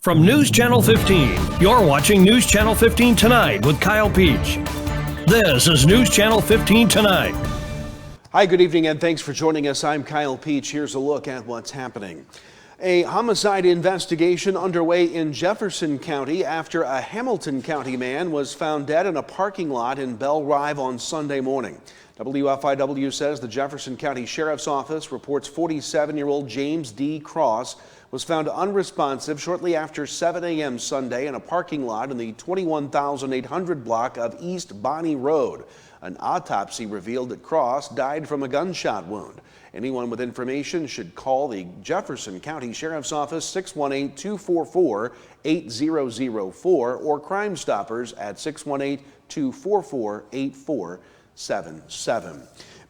From News Channel 15, you're watching News Channel 15 Tonight with Kyle Peach. This is News Channel 15 Tonight. Hi, good evening, and thanks for joining us. I'm Kyle Peach. Here's a look at what's happening. A homicide investigation underway in Jefferson County after a Hamilton County man was found dead in a parking lot in Belle Rive on Sunday morning. WFIW says the Jefferson County Sheriff's Office reports 47-year-old James D. Cross was found unresponsive shortly after 7 a.m. Sunday in a parking lot in the 21,800 block of East Bonnie Road. An autopsy revealed that Cross died from a gunshot wound. Anyone with information should call the Jefferson County Sheriff's Office 618-244-8004 or Crime Stoppers at 618-244-8477.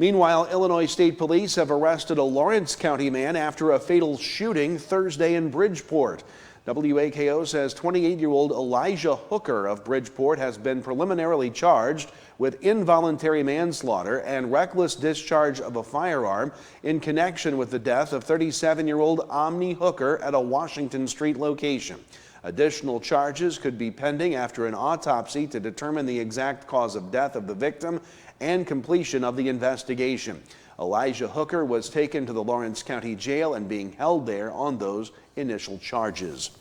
Meanwhile, Illinois State Police have arrested a Lawrence County man after a fatal shooting Thursday in Bridgeport. WAKO says 28-year-old Elijah Hooker of Bridgeport has been preliminarily charged with involuntary manslaughter and reckless discharge of a firearm in connection with the death of 37-year-old Omni Hooker at a Washington Street location. Additional charges could be pending after an autopsy to determine the exact cause of death of the victim and completion of the investigation. Elijah Hooker was taken to the Lawrence County Jail and being held there on those initial charges.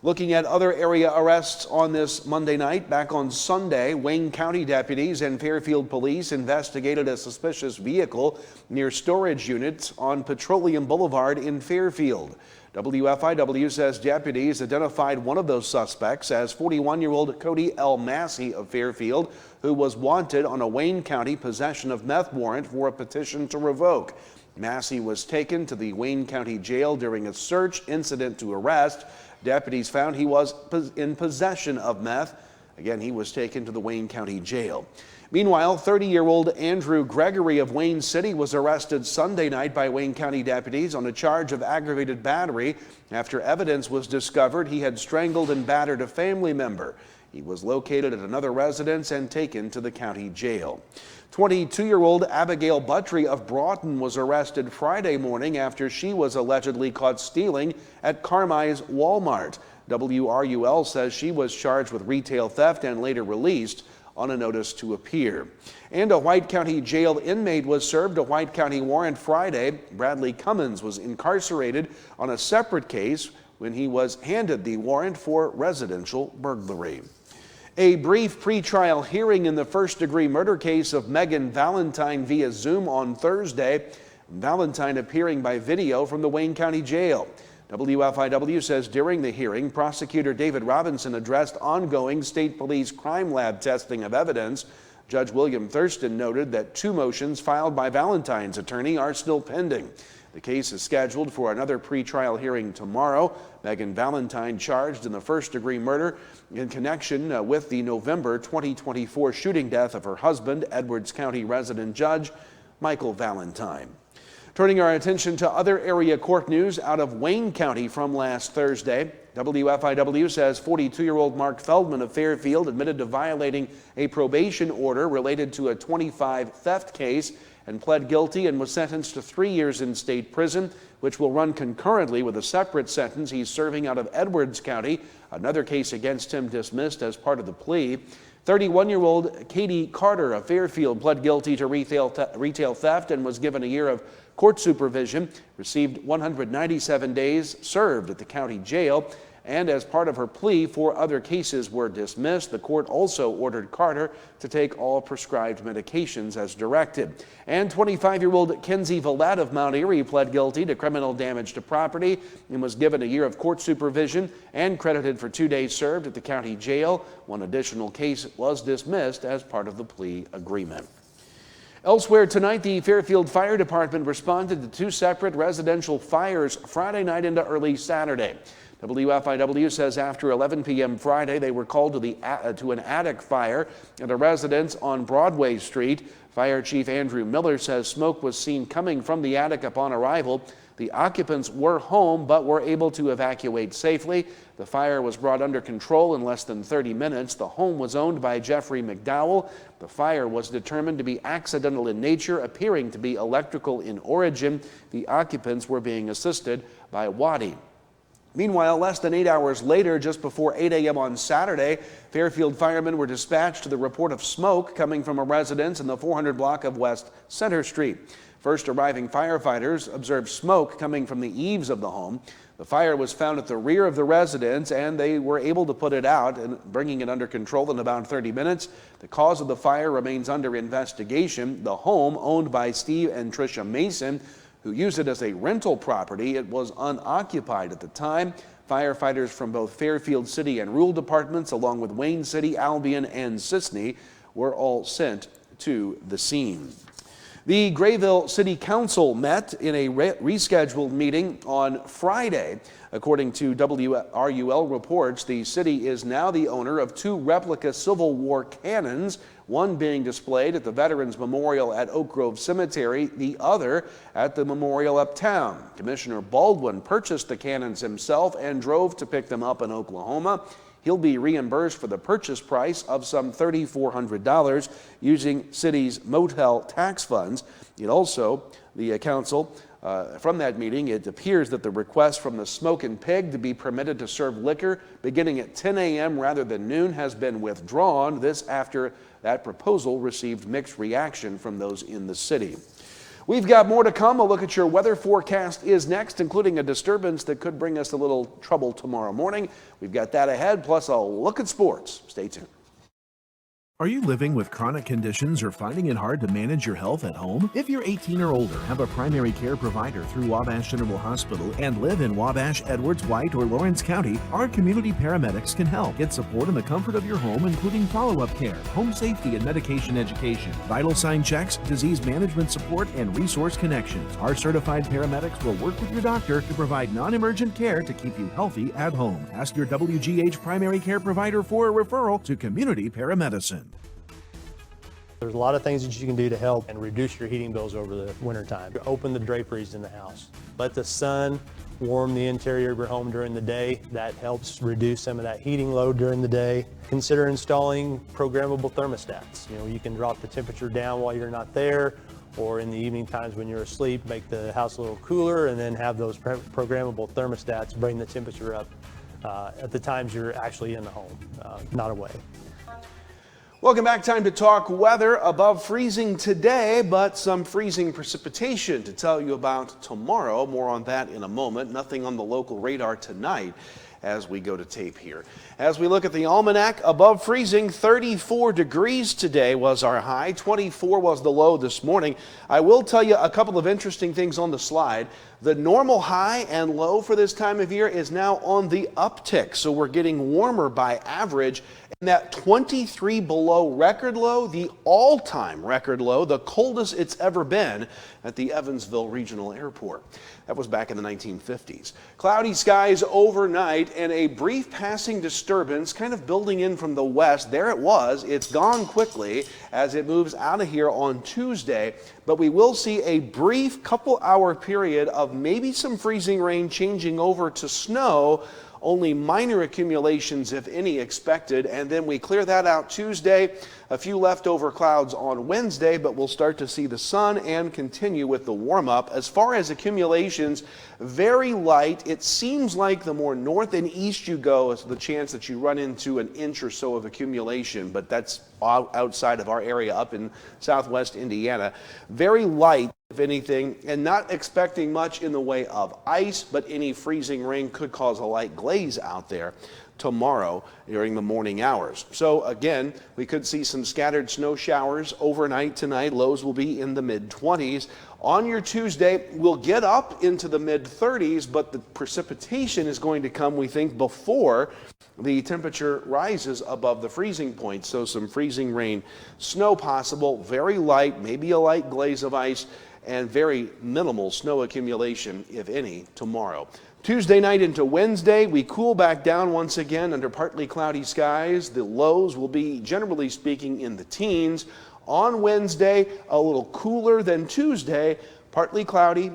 Looking at other area arrests on this Monday night, back on Sunday, Wayne County deputies and Fairfield police investigated a suspicious vehicle near storage units on Petroleum Boulevard in Fairfield. WFIW says deputies identified one of those suspects as 41-year-old Cody L. Massey of Fairfield, who was wanted on a Wayne County possession of meth warrant for a petition to revoke. Massey was taken to the Wayne County Jail during a search incident to arrest. Deputies found he was in possession of meth. Again, he was taken to the Wayne County Jail. Meanwhile, 30-year-old Andrew Gregory of Wayne City was arrested Sunday night by Wayne County deputies on a charge of aggravated battery after evidence was discovered he had strangled and battered a family member. He was located at another residence and taken to the county jail. 22-year-old Abigail Buttry of Broughton was arrested Friday morning after she was allegedly caught stealing at Carmi's Walmart. WRUL says she was charged with retail theft and later released on a notice to appear. And a White County jail inmate was served a White County warrant Friday. Bradley Cummins was incarcerated on a separate case when he was handed the warrant for residential burglary. A brief pretrial hearing in the first-degree murder case of Megan Valentine via Zoom on Thursday. Valentine appearing by video from the Wayne County Jail. WFIW says during the hearing, prosecutor David Robinson addressed ongoing state police crime lab testing of evidence. Judge William Thurston noted that 2 motions filed by Valentine's attorney are still pending. The case is scheduled for another pretrial hearing tomorrow. Megan Valentine charged in the first-degree murder in connection with the November 2024 shooting death of her husband, Edwards County resident judge Michael Valentine. Turning our attention to other area court news out of Wayne County from last Thursday. WFIW says 42-year-old Mark Feldman of Fairfield admitted to violating a probation order related to a 25 theft case and pled guilty and was sentenced to 3 years in state prison, which will run concurrently with a separate sentence he's serving out of Edwards County, another case against him dismissed as part of the plea. 31-year-old Katie Carter of Fairfield pled guilty to retail theft and was given a year of court supervision, received 197 days served at the county jail, and as part of her plea, 4 other cases were dismissed. The court also ordered Carter to take all prescribed medications as directed. And 25-year-old Kenzie Vallette of Mount Airy pled guilty to criminal damage to property and was given a year of court supervision and credited for 2 days served at the county jail. 1 additional case was dismissed as part of the plea agreement. Elsewhere tonight, the Fairfield Fire Department responded to 2 separate residential fires Friday night into early Saturday. WFIW says after 11 p.m. Friday, they were called to an attic fire at a residence on Broadway Street. Fire Chief Andrew Miller says smoke was seen coming from the attic upon arrival. The occupants were home but were able to evacuate safely. The fire was brought under control in less than 30 minutes. The home was owned by Jeffrey McDowell. The fire was determined to be accidental in nature, appearing to be electrical in origin. The occupants were being assisted by Waddy. Meanwhile, less than 8 hours later, just before 8 a.m. on Saturday, Fairfield firemen were dispatched to the report of smoke coming from a residence in the 400 block of West Center Street. First arriving firefighters observed smoke coming from the eaves of the home. The fire was found at the rear of the residence, and they were able to put it out and bringing it under control in about 30 minutes. The cause of the fire remains under investigation. The home, owned by Steve and Tricia Mason, who used it as a rental property, it was unoccupied at the time. Firefighters from both Fairfield City and Rural departments, along with Wayne City, Albion, and Sisney, were all sent to the scene. The Grayville City Council met in a rescheduled meeting on Friday. According to WRUL reports, the city is now the owner of 2 replica Civil War cannons, one being displayed at the Veterans Memorial at Oak Grove Cemetery, the other at the memorial uptown. Commissioner Baldwin purchased the cannons himself and drove to pick them up in Oklahoma. He'll be reimbursed for the purchase price of some $3,400 using city's motel tax funds. It also, the council, from that meeting, it appears that the request from the Smoke and Pig to be permitted to serve liquor beginning at 10 a.m. rather than noon has been withdrawn. This after that proposal received mixed reaction from those in the city. We've got more to come. A look at your weather forecast is next, including a disturbance that could bring us a little trouble tomorrow morning. We've got that ahead, plus a look at sports. Stay tuned. Are you living with chronic conditions or finding it hard to manage your health at home? If you're 18 or older, have a primary care provider through Wabash General Hospital, and live in Wabash, Edwards, White, or Lawrence County, our community paramedics can help. Get support in the comfort of your home, including follow-up care, home safety and medication education, vital sign checks, disease management support, and resource connections. Our certified paramedics will work with your doctor to provide non-emergent care to keep you healthy at home. Ask your WGH primary care provider for a referral to community paramedicine. There's a lot of things that you can do to help and reduce your heating bills over the wintertime. Open the draperies in the house. Let the sun warm the interior of your home during the day. That helps reduce some of that heating load during the day. Consider installing programmable thermostats. You can drop the temperature down while you're not there, or in the evening times when you're asleep, make the house a little cooler, and then have those programmable thermostats bring the temperature up at the times you're actually in the home, not away. Welcome back. Time to talk weather. Above freezing today, but some freezing precipitation to tell you about tomorrow. More on that in a moment. Nothing on the local radar tonight as we go to tape here. As we look at the almanac, above freezing, 34 degrees today was our high. 24 was the low this morning. I will tell you a couple of interesting things on the slide. The normal high and low for this time of year is now on the uptick, so we're getting warmer by average. And that 23 below record low, the all-time record low, the coldest it's ever been at the Evansville Regional Airport. That was back in the 1950s. Cloudy skies overnight and a brief passing disturbance kind of building in from the west. There it was. It's gone quickly as it moves out of here on Tuesday. But we will see a brief couple-hour period of maybe some freezing rain changing over to snow. Only minor accumulations, if any, expected, and then we clear that out Tuesday. A few leftover clouds on Wednesday, but we'll start to see the sun and continue with the warm-up. As far as accumulations, very light. It seems like the more north and east you go, is the chance that you run into an inch or so of accumulation, but that's outside of our area up in southwest Indiana. Very light, if anything, and not expecting much in the way of ice, but any freezing rain could cause a light glaze out there tomorrow during the morning hours. So again, we could see some scattered snow showers overnight tonight. Lows will be in the mid-20s. On your Tuesday, we'll get up into the mid-30s, but the precipitation is going to come, we think, before the temperature rises above the freezing point. So some freezing rain, snow possible, very light, maybe a light glaze of ice, and very minimal snow accumulation, if any, tomorrow. Tuesday night into Wednesday, we cool back down once again under partly cloudy skies. The lows will be, generally speaking, in the teens. On Wednesday, a little cooler than Tuesday, partly cloudy,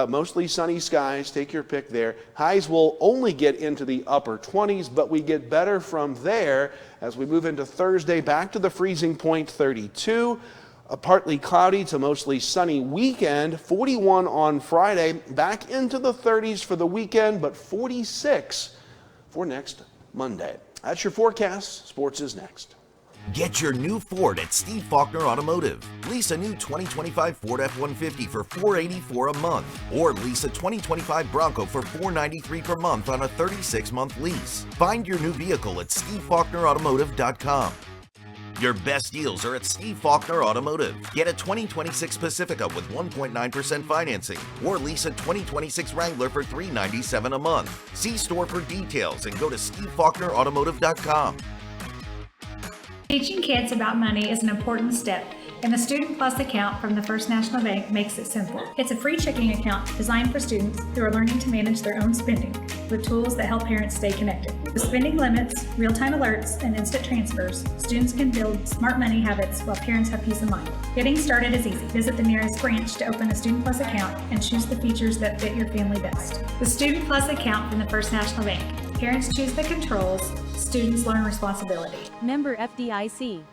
mostly sunny skies. Take your pick there. Highs will only get into the upper 20s, but we get better from there as we move into Thursday, back to the freezing point, 32. A partly cloudy to mostly sunny weekend, 41 on Friday, back into the 30s for the weekend, but 46 for next Monday. That's your forecast. Sports is next. Get your new Ford at Steve Faulkner Automotive. Lease a new 2025 Ford F-150 for $484 a month, or lease a 2025 Bronco for $493 per month on a 36-month lease. Find your new vehicle at SteveFaulknerAutomotive.com. Your best deals are at Steve Faulkner Automotive. Get a 2026 Pacifica with 1.9% financing, or lease a 2026 Wrangler for $397 a month. See store for details and go to SteveFaulknerAutomotive.com. Teaching kids about money is an important step, and the Student Plus account from the First National Bank makes it simple. It's a free checking account designed for students who are learning to manage their own spending, with tools that help parents stay connected. With spending limits, real-time alerts, and instant transfers, students can build smart money habits while parents have peace of mind. Getting started is easy. Visit the nearest branch to open a Student Plus account and choose the features that fit your family best. The Student Plus account from the First National Bank. Parents choose the controls, students learn responsibility. Member FDIC.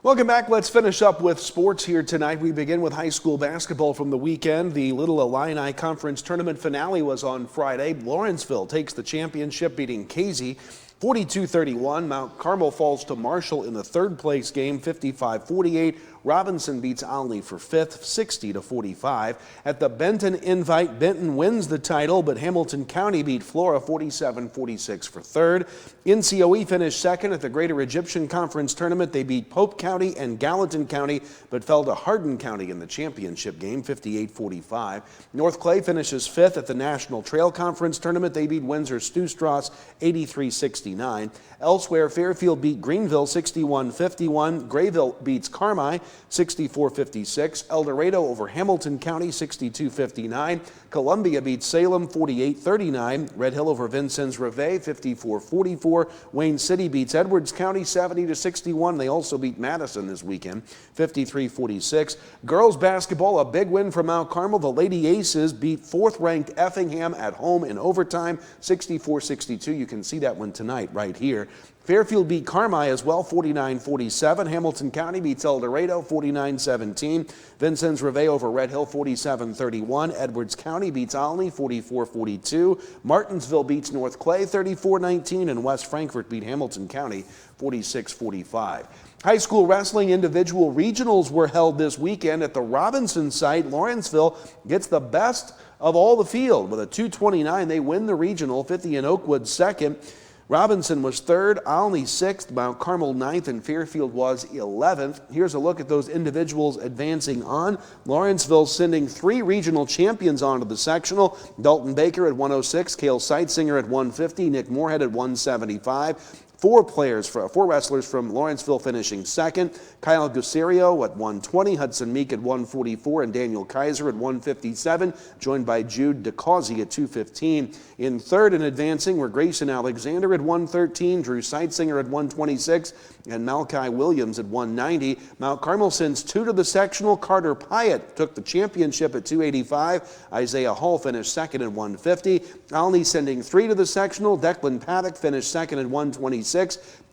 Welcome back. Let's finish up with sports here tonight. We begin with high school basketball from the weekend. The Little Illini Conference tournament finale was on Friday. Lawrenceville takes the championship, beating Casey 42-31. Mount Carmel falls to Marshall in the third place game, 55-48. Robinson beats Olney for fifth, 60-45. At the Benton Invite, Benton wins the title, but Hamilton County beat Flora 47-46 for third. NCOE finished second at the Greater Egyptian Conference tournament. They beat Pope County and Gallatin County, but fell to Hardin County in the championship game, 58-45. North Clay finishes fifth at the National Trail Conference tournament. They beat Windsor-Stewstrass 83-69. Elsewhere, Fairfield beat Greenville 61-51. Grayville beats Carmi 64-56. El Dorado over Hamilton County 62-59. Columbia beats Salem 48-39. Red Hill over Vincennes Reveille 54-44. Wayne City beats Edwards County 70-61. They also beat Madison this weekend 53-46. Girls basketball, a big win for Mount Carmel. The Lady Aces beat fourth-ranked Effingham at home in overtime 64-62. You can see that one tonight right here. Fairfield beat Carmi as well, 49-47. Hamilton County beats El Dorado, 49-17. Vincennes Reveille over Red Hill, 47-31. Edwards County beats Olney, 44-42. Martinsville beats North Clay, 34-19. And West Frankfort beat Hamilton County, 46-45. High school wrestling individual regionals were held this weekend at the Robinson site. Lawrenceville gets the best of all the field. With a 229, they win the regional. 50 and Oakwood second. Robinson was third, Olney sixth, Mount Carmel ninth, and Fairfield was 11th. Here's a look at those individuals advancing on. Lawrenceville sending three regional champions onto the sectional. Dalton Baker at 106, Cale Seitzinger at 150, Nick Moorhead at 175. Four wrestlers from Lawrenceville finishing second. Kyle Guserio at 120, Hudson Meek at 144, and Daniel Kaiser at 157, joined by Jude DeCausey at 215. In third and advancing were Grayson Alexander at 113, Drew Seitzinger at 126, and Malachi Williams at 190. Mount Carmel sends two to the sectional. Carter Pyatt took the championship at 285. Isaiah Hall finished second at 150. Olney sending three to the sectional. Declan Paddock finished second at 126.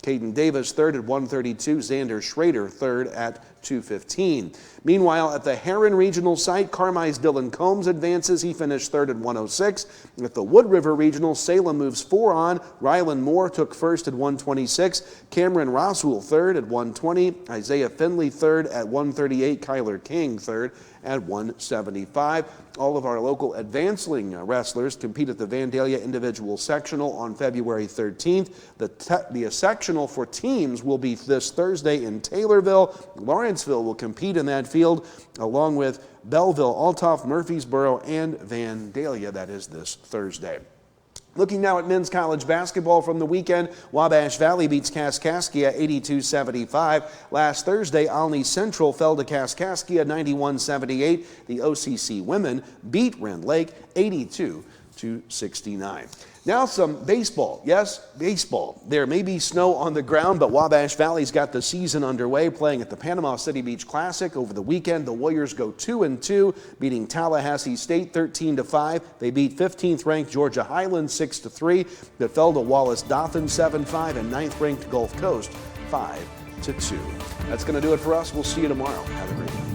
Caden Davis third at 132. Xander Schrader third at 215. Meanwhile, at the Heron Regional site, Carmi's Dylan Combs advances. He finished third at 106. At the Wood River Regional, Salem moves four on. Rylan Moore took first at 126. Cameron Roswell third at 120. Isaiah Finley third at 138. Kyler King third at 175. All of our local advancing wrestlers compete at the Vandalia Individual Sectional on February 13th. The sectional for teams will be this Thursday in Taylorville. Lawrenceville will compete in that field along with Belleville, Altoff, Murfreesboro, and Vandalia. That is this Thursday. Looking now at men's college basketball from the weekend, Wabash Valley beats Kaskaskia 82-75. Last Thursday, Olney Central fell to Kaskaskia 91-78. The OCC women beat Rend Lake 82-69. Now some baseball. Yes, baseball. There may be snow on the ground, but Wabash Valley's got the season underway, playing at the Panama City Beach Classic. Over the weekend, the Warriors go 2-2, beating Tallahassee State 13-5. They beat 15th-ranked Georgia Highlands 6-3, but fell to Wallace Dothan 7-5, and 9th-ranked Gulf Coast 5-3. to 2. That's going to do it for us. We'll see you tomorrow. Have a great day.